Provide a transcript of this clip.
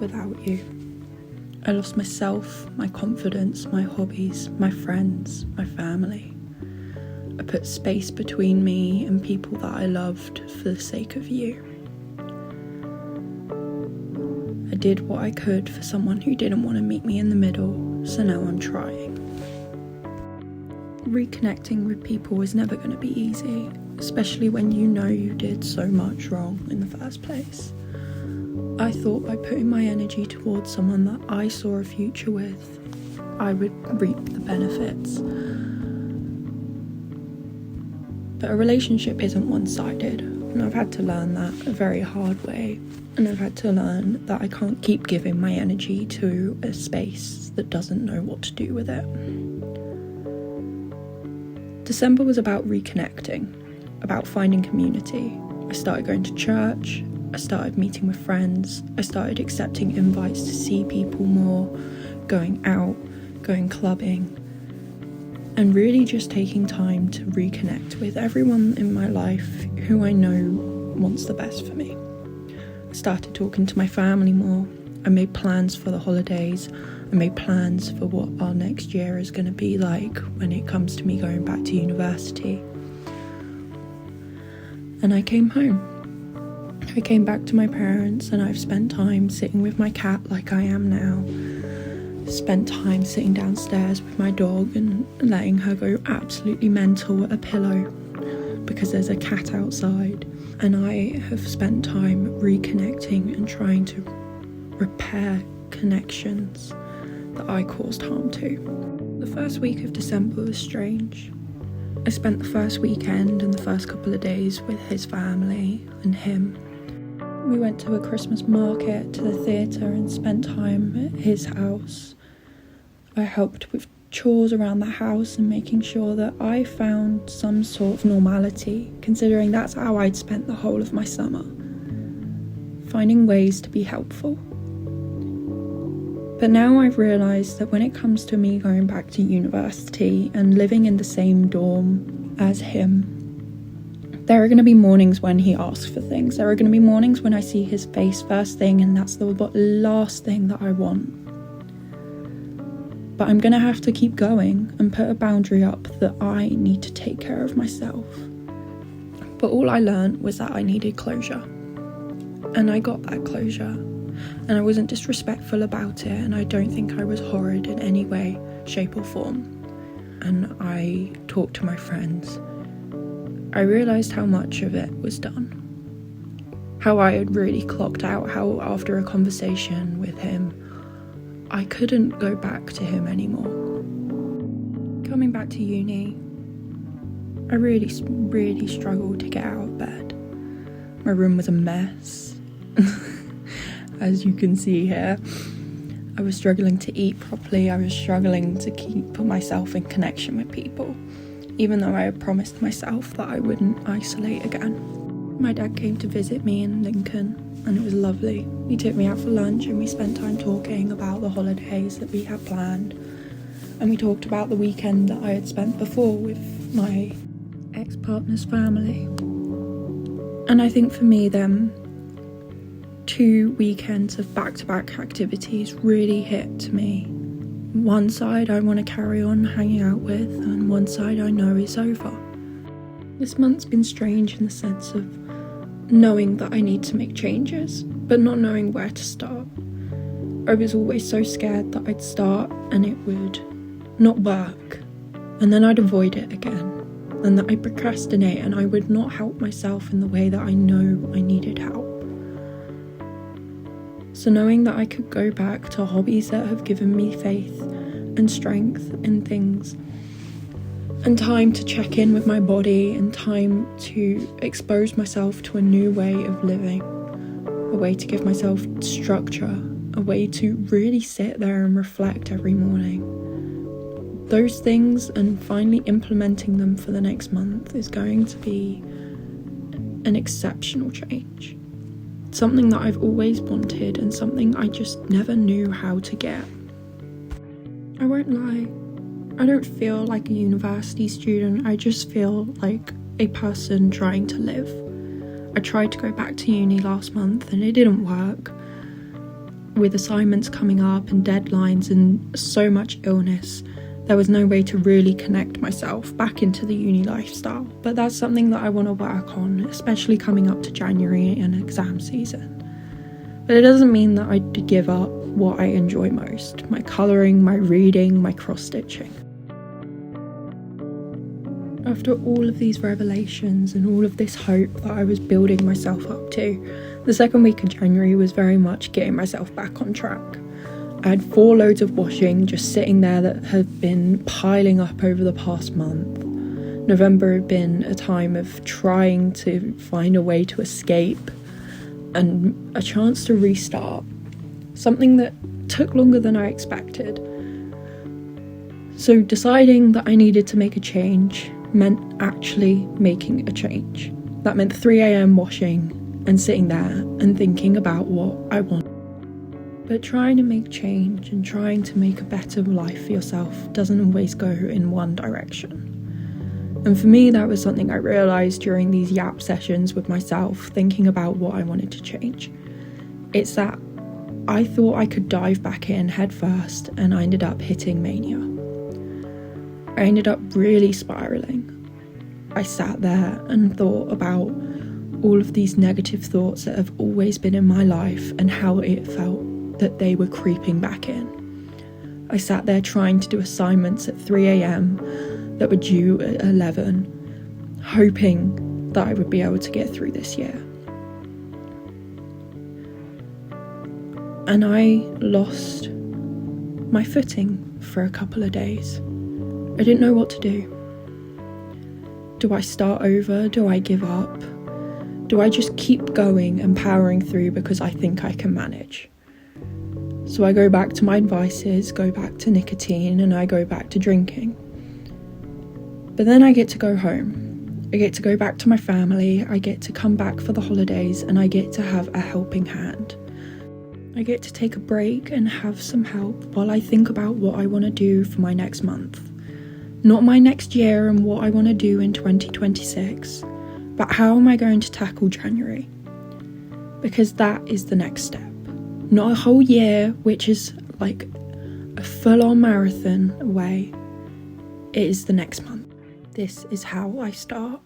without you. I lost myself, my confidence, my hobbies, my friends, my family. I put space between me and people that I loved for the sake of you. I did what I could for someone who didn't want to meet me in the middle, so now I'm trying. Reconnecting with people is never going to be easy, especially when you know you did so much wrong in the first place. I thought by putting my energy towards someone that I saw a future with, I would reap the benefits. But a relationship isn't one-sided, and I've had to learn that a very hard way. And I've had to learn that I can't keep giving my energy to a space that doesn't know what to do with it. December was about reconnecting, about finding community. I started going to church, I started meeting with friends, I started accepting invites to see people more, going out, going clubbing, and really just taking time to reconnect with everyone in my life who I know wants the best for me. I started talking to my family more. I made plans for the holidays. I made plans for what our next year is going to be like when it comes to me going back to university. And I came home. I came back to my parents, and I've spent time sitting with my cat like I am now. Spent time sitting downstairs with my dog and letting her go absolutely mental at a pillow because there's a cat outside. And I have spent time reconnecting and trying to repair connections that I caused harm to. The first week of December was strange. I spent the first weekend and the first couple of days with his family and him. We went to a Christmas market, to the theatre, and spent time at his house. I helped with chores around the house and making sure that I found some sort of normality, considering that's how I'd spent the whole of my summer. Finding ways to be helpful. But now I've realised that when it comes to me going back to university and living in the same dorm as him, there are going to be mornings when he asks for things. There are going to be mornings when I see his face first thing and that's the last thing that I want. But I'm going to have to keep going and put a boundary up that I need to take care of myself. But all I learned was that I needed closure. And I got that closure. And I wasn't disrespectful about it, and I don't think I was horrid in any way, shape or form. And I talked to my friends. I realised how much of it was done. How I had really clocked out how after a conversation with him, I couldn't go back to him anymore. Coming back to uni, I really struggled to get out of bed. My room was a mess, as you can see here. I was struggling to eat properly. I was struggling to keep myself in connection with people, even though I had promised myself that I wouldn't isolate again. My dad came to visit me in Lincoln, and it was lovely. He took me out for lunch and we spent time talking about the holidays that we had planned, and we talked about the weekend that I had spent before with my ex-partner's family. And I think for me then, 2 weekends of back-to-back activities really hit me. One side I want to carry on hanging out with, and one side I know is over. This month's been strange in the sense of knowing that I need to make changes, but not knowing where to start. I was always so scared that I'd start and it would not work, and then I'd avoid it again, and that I'd procrastinate and I would not help myself in the way that I know I needed help. So knowing that I could go back to hobbies that have given me faith and strength in things, and time to check in with my body, and time to expose myself to a new way of living, a way to give myself structure, a way to really sit there and reflect every morning. Those things, and finally implementing them for the next month, is going to be an exceptional change. Something that I've always wanted and something I just never knew how to get. I won't lie, I don't feel like a university student, I just feel like a person trying to live. I tried to go back to uni last month and it didn't work. with assignments coming up and deadlines and so much illness, there was no way to really connect myself back into the uni lifestyle. But that's something that I want to work on, especially coming up to January and exam season. But it doesn't mean that I give up what I enjoy most: my colouring, my reading, my cross-stitching. After all of these revelations and all of this hope that I was building myself up to, the second week of January was very much getting myself back on track. I had 4 loads of washing just sitting there that had been piling up over the past month. November had been a time of trying to find a way to escape and a chance to restart, something that took longer than I expected. So deciding that I needed to make a change meant actually making a change. That meant 3 a.m. washing and sitting there and thinking about what I want. But trying to make change and trying to make a better life for yourself doesn't always go in one direction. And for me, that was something I realised during these yap sessions with myself, thinking about what I wanted to change. It's that I thought I could dive back in head first, and I ended up hitting mania. I ended up really spiralling. I sat there and thought about all of these negative thoughts that have always been in my life and how it felt that they were creeping back in. I sat there trying to do assignments at 3 a.m. that were due at 11, hoping that I would be able to get through this year. And I lost my footing for a couple of days. I didn't know what to do. Do I start over? Do I give up? Do I just keep going and powering through because I think I can manage? So I go back to my vices, go back to nicotine, and I go back to drinking. But then I get to go home. I get to go back to my family, I get to come back for the holidays, and I get to have a helping hand. I get to take a break and have some help while I think about what I want to do for my next month. Not my next year and what I want to do in 2026, but how am I going to tackle January? Because that is the next step. Not a whole year, which is like a full-on marathon away. It is the next month. This is how I start.